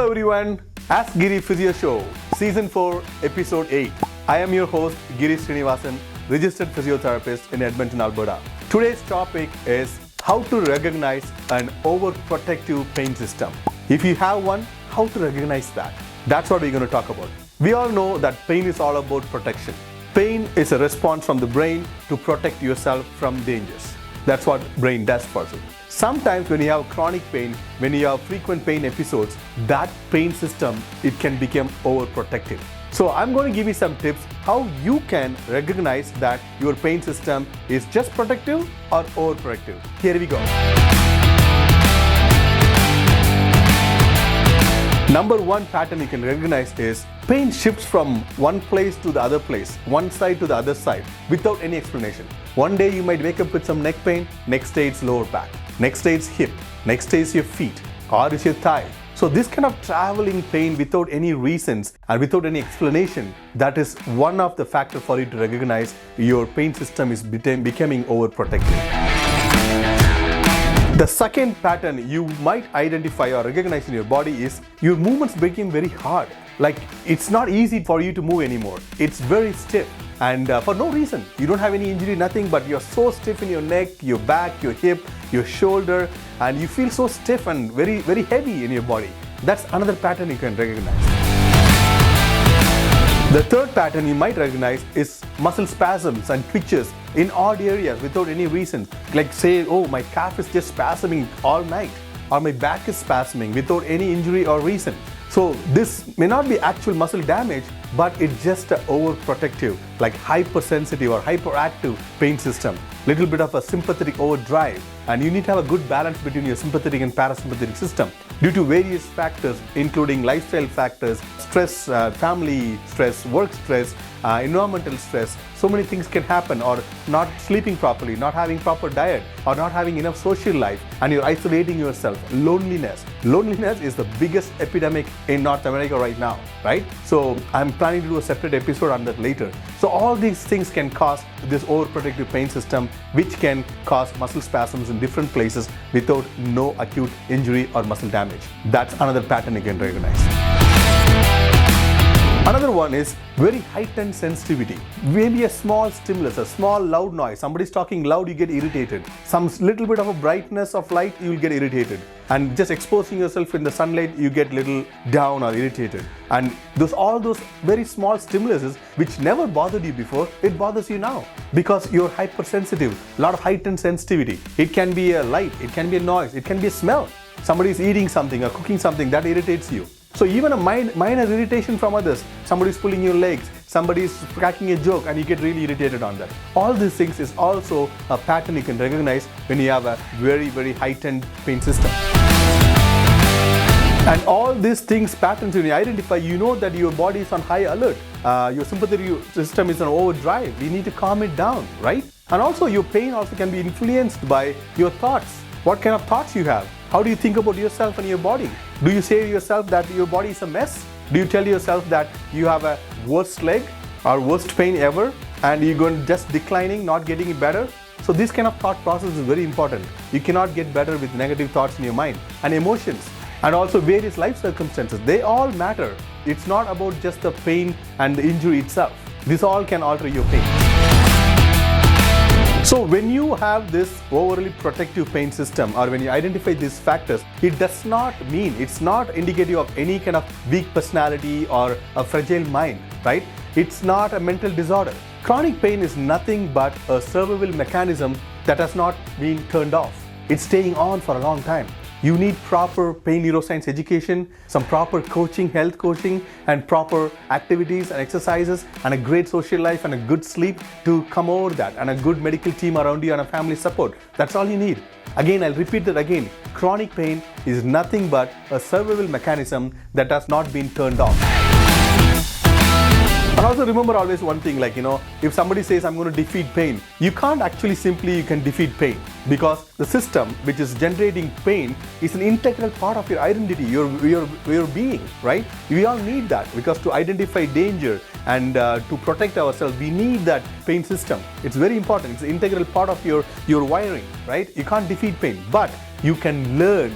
Hello everyone, Ask Giri Physio Show, Season 4, Episode 8. I am your host, Giri Srinivasan, registered physiotherapist in Edmonton, Alberta. Today's topic is how to recognize an overprotective pain system. If you have one, how to recognize that. That's what we're going to talk about. We all know that pain is all about protection. Pain is a response from the brain to protect yourself from dangers. That's what brain does for you. Sometimes when you have chronic pain, when you have frequent pain episodes, that pain system, it can become overprotective. So I'm going to give you some tips how you can recognize that your pain system is just protective or overprotective. Here we go. Number one pattern you can recognize is pain shifts from one place to the other place, one side to the other side, without any explanation. One day you might wake up with some neck pain, next day it's lower back, next day it's hip, next day it's your feet, or it's your thigh. So this kind of traveling pain without any reasons and without any explanation, that is one of the factors for you to recognize your pain system is becoming overprotective. The second pattern you might identify or recognize in your body is your movements become very hard. Like it's not easy for you to move anymore. It's very stiff and for no reason. You don't have any injury, nothing, but you're so stiff in your neck, your back, your hip, your shoulder, and you feel so stiff and very, very heavy in your body. That's another pattern you can recognize. The third pattern you might recognize is muscle spasms and twitches in odd areas without any reason. Like say, oh, my calf is just spasming all night, or my back is spasming without any injury or reason. So this may not be actual muscle damage, but it's just an overprotective, like hypersensitive or hyperactive pain system. Little bit of a sympathetic overdrive, and you need to have a good balance between your sympathetic and parasympathetic system due to various factors, including lifestyle factors, stress, family stress, work stress, environmental stress. So many things can happen, or not sleeping properly, not having proper diet, or not having enough social life, and you're isolating yourself. Loneliness. Loneliness is the biggest epidemic in North America right now, right? So I'm planning to do a separate episode on that later. So all these things can cause this overprotective pain system, which can cause muscle spasms in different places without no acute injury or muscle damage. That's another pattern you can recognize. Another one is very heightened sensitivity. Maybe a small stimulus, a small loud noise. Somebody's talking loud, you get irritated. Some little bit of a brightness of light, you'll get irritated. And just exposing yourself in the sunlight, you get little down or irritated. And all those very small stimuluses which never bothered you before, it bothers you now because you're hypersensitive. A lot of heightened sensitivity. It can be a light, it can be a noise, it can be a smell. Somebody's eating something or cooking something that irritates you. So even a minor irritation from others, somebody's pulling your legs, somebody's cracking a joke, and you get really irritated on that. All these things is also a pattern you can recognize when you have a very, very heightened pain system. And all these things, patterns, when you identify, you know that your body is on high alert. Your sympathetic system is on overdrive. You need to calm it down, right? And also your pain also can be influenced by your thoughts. What kind of thoughts you have? How do you think about yourself and your body? Do you say to yourself that your body is a mess? Do you tell yourself that you have a worst leg or worst pain ever and you're going just declining, not getting it better? So this kind of thought process is very important. You cannot get better with negative thoughts in your mind. And emotions and also various life circumstances, they all matter. It's not about just the pain and the injury itself. This all can alter your pain. So when you have this overly protective pain system, or when you identify these factors, it does not mean, it's not indicative of any kind of weak personality or a fragile mind, right? It's not a mental disorder. Chronic pain is nothing but a survival mechanism that has not been turned off. It's staying on for a long time. You need proper pain neuroscience education, some proper coaching, health coaching, and proper activities and exercises, and a great social life and a good sleep to come over that, and a good medical team around you and a family support. That's all you need. Again, I'll repeat that again. Chronic pain is nothing but a survival mechanism that has not been turned off. And also remember always one thing, like, if somebody says I'm going to defeat pain, you can't actually simply you can defeat pain, because the system which is generating pain is an integral part of your identity, your being, right? We all need that, because to identify danger and to protect ourselves, we need that pain system. It's very important. It's an integral part of your wiring, right? You can't defeat pain, but you can learn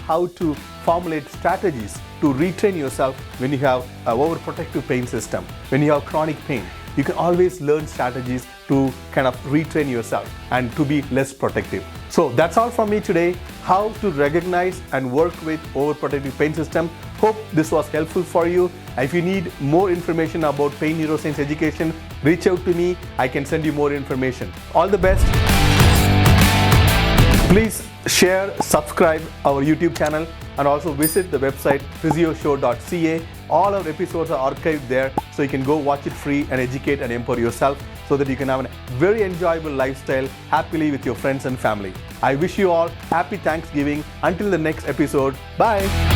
how to formulate strategies to retrain yourself when you have an overprotective pain system, when you have chronic pain. You can always learn strategies to kind of retrain yourself and to be less protective. So that's all from me today, how to recognize and work with overprotective pain system. Hope this was helpful for you. If you need more information about pain neuroscience education, reach out to me. I can send you more information. All the best. Please share, subscribe our YouTube channel, and also visit the website physioshow.ca. All our episodes are archived there, so you can go watch it free and educate and empower yourself so that you can have a very enjoyable lifestyle happily with your friends and family. I wish you all happy Thanksgiving. Until the next episode, bye.